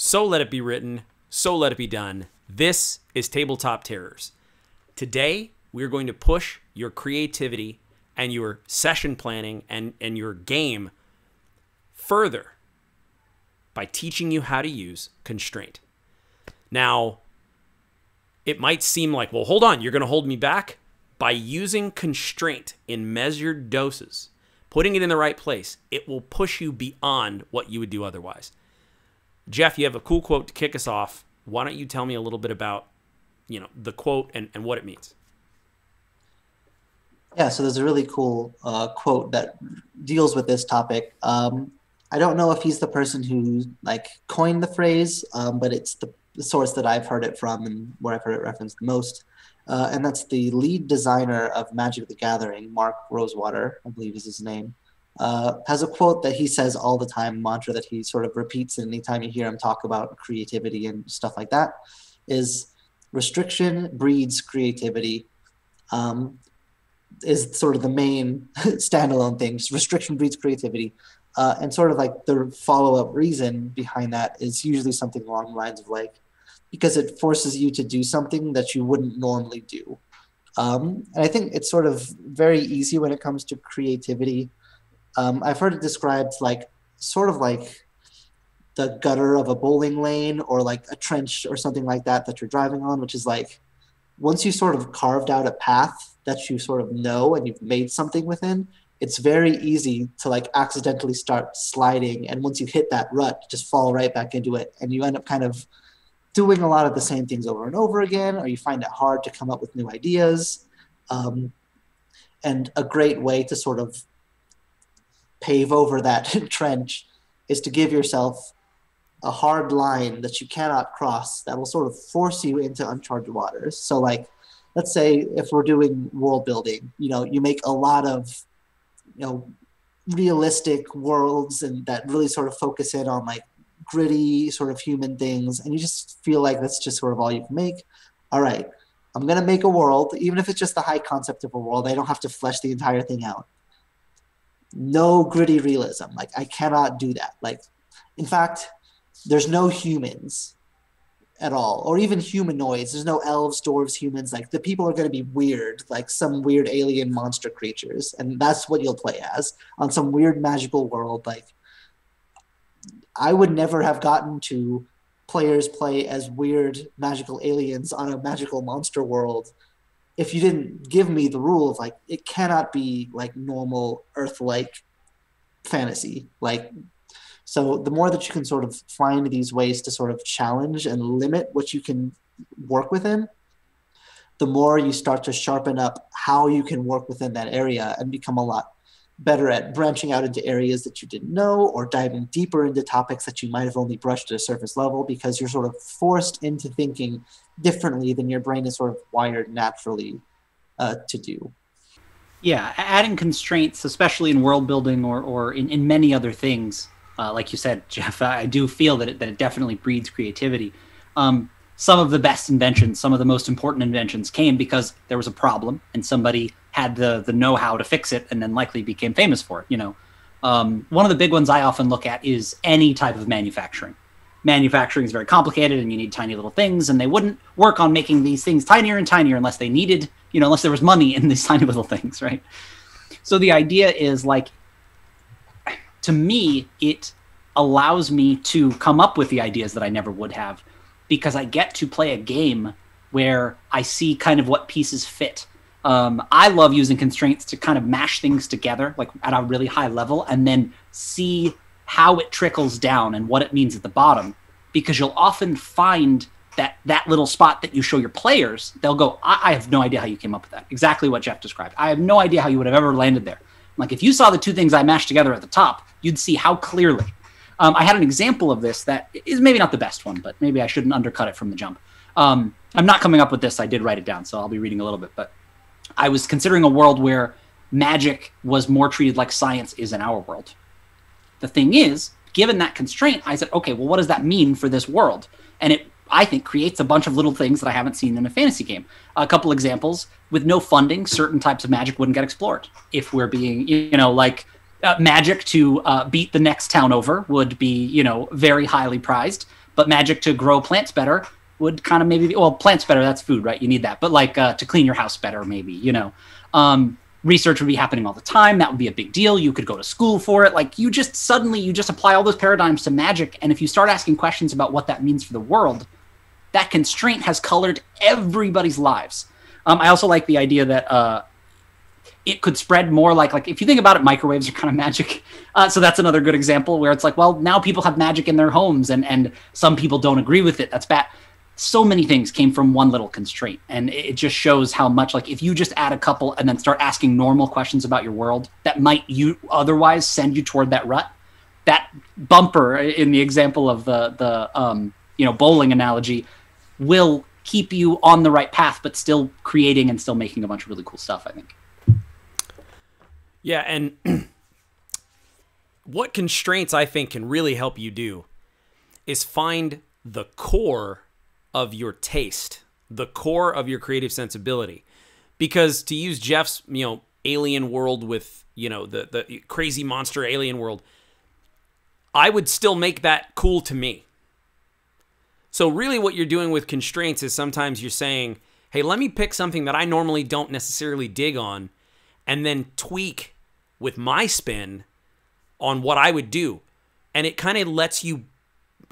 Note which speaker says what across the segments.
Speaker 1: So let it be written, so let it be done. This is Tabletop Terrors. Today, we're going to push your creativity and your session planning and your game further by teaching you how to use constraint. Now, it might seem like, well, hold on, you're going to hold me back? By using constraint in measured doses, putting it in the right place, it will push you beyond what you would do otherwise. Jeff, you have a cool quote to kick us off. Why don't you tell me a little bit about, the quote and what it means?
Speaker 2: Yeah, so there's a really cool quote that deals with this topic. I don't know if he's the person who coined the phrase, but it's the source that I've heard it from and where I've heard it referenced the most. And that's the lead designer of Magic the Gathering, Mark Rosewater, I believe is his name. Has a quote that he says all the time, mantra that he sort of repeats anytime you hear him talk about creativity and stuff like that, is restriction breeds creativity. Is sort of the main standalone thing. Just restriction breeds creativity. And sort of like the follow-up reason behind that is usually something along the lines of because it forces you to do something that you wouldn't normally do. And I think it's sort of very easy when it comes to creativity. I've heard it described sort of like the gutter of a bowling lane or like a trench or something like that you're driving on, which is once you sort of carved out a path that you sort of know and you've made something within, it's very easy to accidentally start sliding. And once you hit that rut, you just fall right back into it. And you end up kind of doing a lot of the same things over and over again, or you find it hard to come up with new ideas. And a great way to sort of pave over that trench is to give yourself a hard line that you cannot cross that will sort of force you into uncharted waters. So let's say if we're doing world building, you make a lot of, realistic worlds and that really sort of focus in on gritty sort of human things. And you just feel like that's just sort of all you can make. All right, I'm going to make a world, even if it's just the high concept of a world, I don't have to flesh the entire thing out. No gritty realism. I cannot do that. In fact, there's no humans at all, or even humanoids. There's no elves, dwarves, humans. The people are going to be weird, some weird alien monster creatures, and that's what you'll play as on some weird magical world. I would never have gotten to players play as weird magical aliens on a magical monster world if you didn't give me the rule of it cannot be normal Earth-like fantasy. So the more that you can sort of find these ways to sort of challenge and limit what you can work within, the more you start to sharpen up how you can work within that area and become a lot better at branching out into areas that you didn't know or diving deeper into topics that you might have only brushed at a surface level because you're sort of forced into thinking differently than your brain is sort of wired naturally to do.
Speaker 3: Yeah, adding constraints, especially in world building or in many other things, like you said, Jeff, I do feel that it definitely breeds creativity. Some of the best inventions, some of the most important inventions came because there was a problem and somebody had the know-how to fix it and then likely became famous for it. One of the big ones I often look at is any type of manufacturing. Manufacturing is very complicated and you need tiny little things, and they wouldn't work on making these things tinier and tinier unless they needed, unless there was money in these tiny little things, right? So the idea is to me, it allows me to come up with the ideas that I never would have because I get to play a game where I see kind of what pieces fit. I love using constraints to kind of mash things together, at a really high level, and then see how it trickles down and what it means at the bottom, because you'll often find that little spot that you show your players, they'll go, I have no idea how you came up with that. Exactly what Jeff described. I have no idea how you would have ever landed there. If you saw the two things I mashed together at the top, you'd see how clearly. I had an example of this that is maybe not the best one, but maybe I shouldn't undercut it from the jump. I'm not coming up with this. I did write it down, so I'll be reading a little bit. But I was considering a world where magic was more treated like science is in our world. The thing is, given that constraint, I said, okay, well, what does that mean for this world? And it, I think, creates a bunch of little things that I haven't seen in a fantasy game. A couple examples: with no funding, certain types of magic wouldn't get explored. If we're being, magic to beat the next town over would be, very highly prized. but magic to grow plants better would kind of maybe be, well, plants better, that's food, right? You need that. But like to clean your house better, maybe, you know. Research would be happening all the time. That would be a big deal. You could go to school for it. Like you just apply all those paradigms to magic. And if you start asking questions about what that means for the world, that constraint has colored everybody's lives. I also like the idea that it could spread more like if you think about it, microwaves are kind of magic. So that's another good example where it's like, well, now people have magic in their homes and some people don't agree with it. That's bad. So many things came from one little constraint. And it just shows how much, like, if you just add a couple and then start asking normal questions about your world that might you otherwise send you toward that rut, that bumper in the example of the bowling analogy will keep you on the right path, but still creating and still making a bunch of really cool stuff, I think.
Speaker 1: Yeah, and what constraints I think can really help you do is find the core of your taste, the core of your creative sensibility. Because to use Jeff's, alien world with, the crazy monster alien world, I would still make that cool to me. So really what you're doing with constraints is sometimes you're saying, hey, let me pick something that I normally don't necessarily dig on and then tweak with my spin on what I would do. And it kind of lets you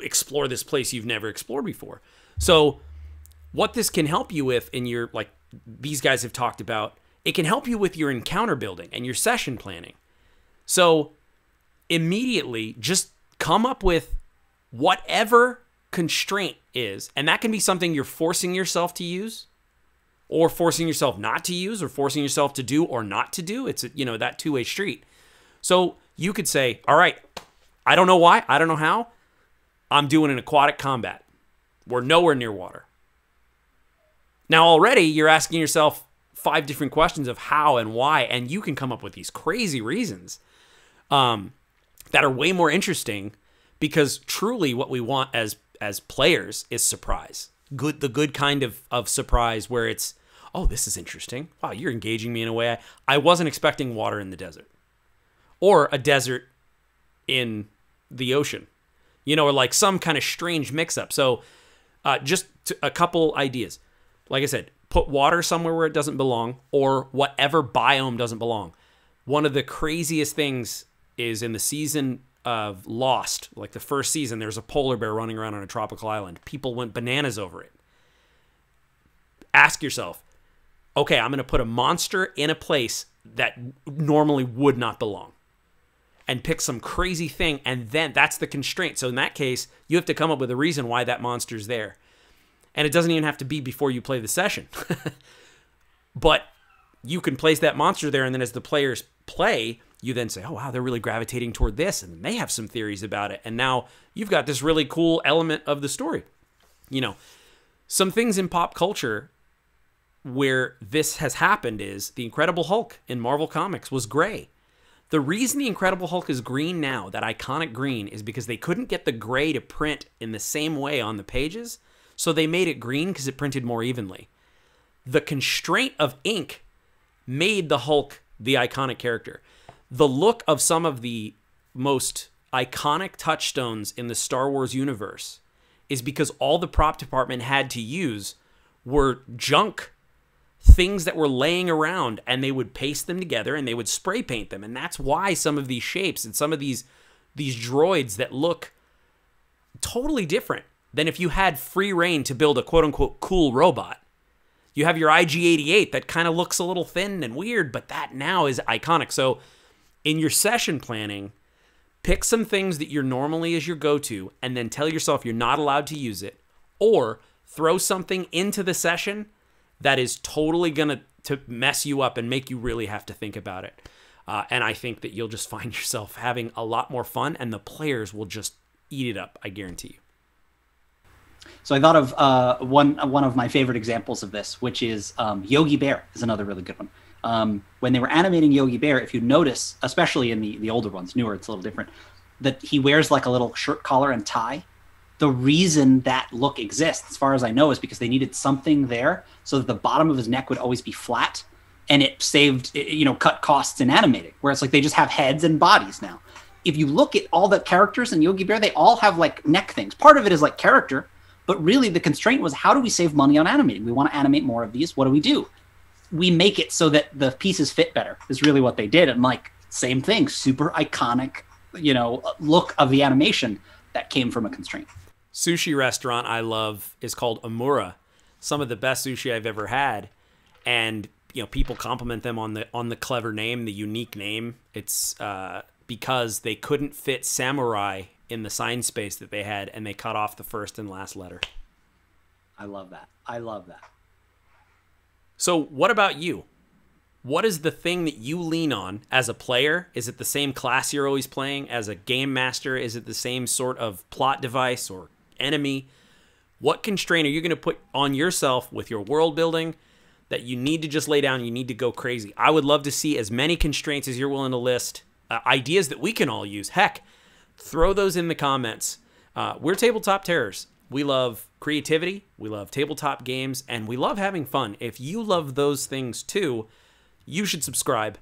Speaker 1: explore this place you've never explored before. So what this can help you with in your, like these guys have talked about, it can help you with your encounter building and your session planning. So immediately just come up with whatever constraint is, and that can be something you're forcing yourself to use or forcing yourself not to use or forcing yourself to do or not to do. It's, that two-way street. So you could say, all right, I don't know why, I don't know how, I'm doing an aquatic combat. We're nowhere near water. Now already you're asking yourself 5 different questions of how and why, and you can come up with these crazy reasons that are way more interesting, because truly what we want as players is surprise. The good kind of surprise where it's, oh, this is interesting. Wow, you're engaging me in a way I wasn't expecting water in the desert. Or a desert in the ocean. Or like some kind of strange mix-up. So just a couple ideas. Like I said, put water somewhere where it doesn't belong, or whatever biome doesn't belong. One of the craziest things is in the season of Lost, like the first season, there's a polar bear running around on a tropical island. People went bananas over it. Ask yourself, okay, I'm going to put a monster in a place that normally would not belong. And pick some crazy thing, and then that's the constraint. So in that case, you have to come up with a reason why that monster's there. And it doesn't even have to be before you play the session. But you can place that monster there, and then as the players play, you then say, oh, wow, they're really gravitating toward this, and they have some theories about it. And now you've got this really cool element of the story. Some things in pop culture where this has happened is the Incredible Hulk in Marvel Comics was gray. The reason the Incredible Hulk is green now, that iconic green, is because they couldn't get the gray to print in the same way on the pages, so they made it green because it printed more evenly. The constraint of ink made the Hulk the iconic character. The look of some of the most iconic touchstones in the Star Wars universe is because all the prop department had to use were junk things that were laying around, and they would paste them together and they would spray paint them. And that's why some of these shapes and some of these droids that look totally different than if you had free reign to build a quote-unquote cool robot. You have your IG-88 that kind of looks a little thin and weird, but that now is iconic. So in your session planning, pick some things that you're normally as your go-to, and then tell yourself you're not allowed to use it, or throw something into the session that is totally going to mess you up and make you really have to think about it. And I think that you'll just find yourself having a lot more fun, and the players will just eat it up, I guarantee you.
Speaker 3: So I thought of one of my favorite examples of this, which is Yogi Bear is another really good one. When they were animating Yogi Bear, if you notice, especially in the older ones, newer, it's a little different, that he wears like a little shirt collar and tie. The reason that look exists, as far as I know, is because they needed something there so that the bottom of his neck would always be flat, and it saved, cut costs in animating, where it's like they just have heads and bodies now. if you look at all the characters in Yogi Bear, they all have like neck things. Part of it is like character, but really the constraint was, how do we save money on animating? We want to animate more of these. What do? We make it so that the pieces fit better, is really what they did. And like, same thing, super iconic, look of the animation that came from a constraint.
Speaker 1: Sushi restaurant I love is called Amura. Some of the best sushi I've ever had. And, people compliment them on the clever name, the unique name. It's because they couldn't fit samurai in the sign space that they had, and they cut off the first and last letter.
Speaker 3: I love that. I love that.
Speaker 1: So what about you? What is the thing that you lean on as a player? Is it the same class you're always playing? As a game master, is it the same sort of plot device or enemy? What constraint are you going to put on yourself with your world building that you need to just lay down, you need to go crazy? I would love to see as many constraints as you're willing to list, ideas that we can all use. Heck, throw those in the comments. We're Tabletop Terrors. We love creativity, we love tabletop games, and we love having fun. If you love those things too, you should subscribe.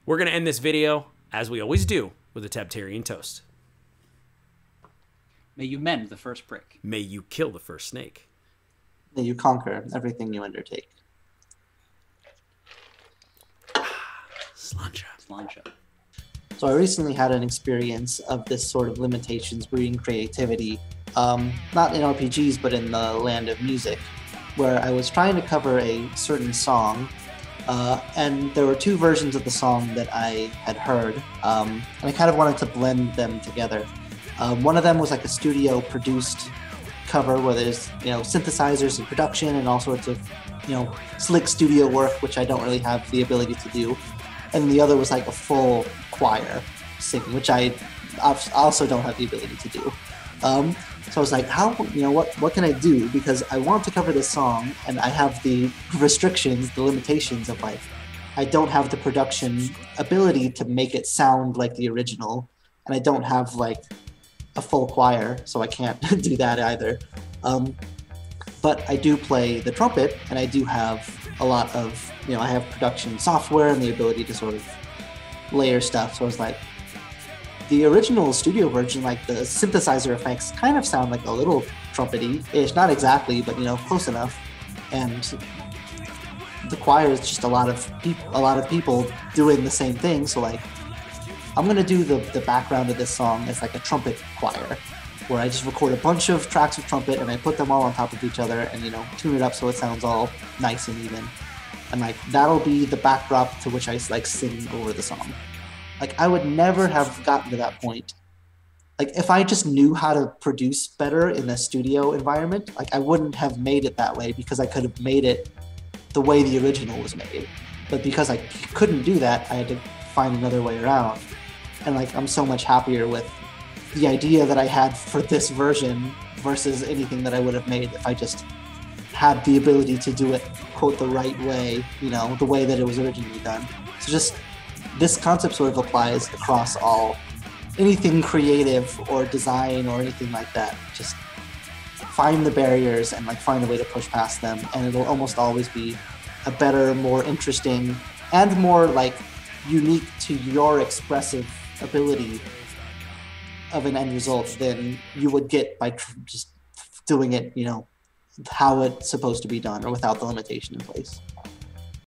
Speaker 1: We're going to end this video, as we always do, with a Tabtarian toast.
Speaker 3: May you mend the first break.
Speaker 1: May you kill the first snake.
Speaker 2: May you conquer everything you undertake.
Speaker 1: Slancha.
Speaker 3: Slancha.
Speaker 2: So I recently had an experience of this sort of limitations breeding creativity, not in RPGs, but in the land of music, where I was trying to cover a certain song, and there were two versions of the song that I had heard, and I kind of wanted to blend them together. One of them was like a studio-produced cover where there's, synthesizers and production and all sorts of, slick studio work, which I don't really have the ability to do. And the other was like a full choir singing, which I also don't have the ability to do. So I was like, what can I do? Because I want to cover this song, and I have the restrictions, the limitations of like, I don't have the production ability to make it sound like the original, and I don't have like a full choir, so I can't do that either. But I do play the trumpet, and I do have a lot of, I have production software and the ability to sort of layer stuff. So I was like, the original studio version, like the synthesizer effects kind of sound like a little trumpety-ish, not exactly, but close enough. And the choir is just a lot of people doing the same thing. So like, I'm gonna do the background of this song as like a trumpet choir, where I just record a bunch of tracks of trumpet and I put them all on top of each other and tune it up so it sounds all nice and even. And like, that'll be the backdrop to which I like sing over the song. Like, I would never have gotten to that point. Like, if I just knew how to produce better in a studio environment, like, I wouldn't have made it that way, because I could have made it the way the original was made. But because I couldn't do that, I had to find another way around. And like, I'm so much happier with the idea that I had for this version versus anything that I would have made if I just had the ability to do it, quote, the right way, the way that it was originally done. So just, this concept sort of applies across anything creative or design or anything like that. Just find the barriers and like find a way to push past them, and it'll almost always be a better, more interesting, and more like unique to your expressive ability of an end result than you would get by just doing it, how it's supposed to be done or without the limitation in place.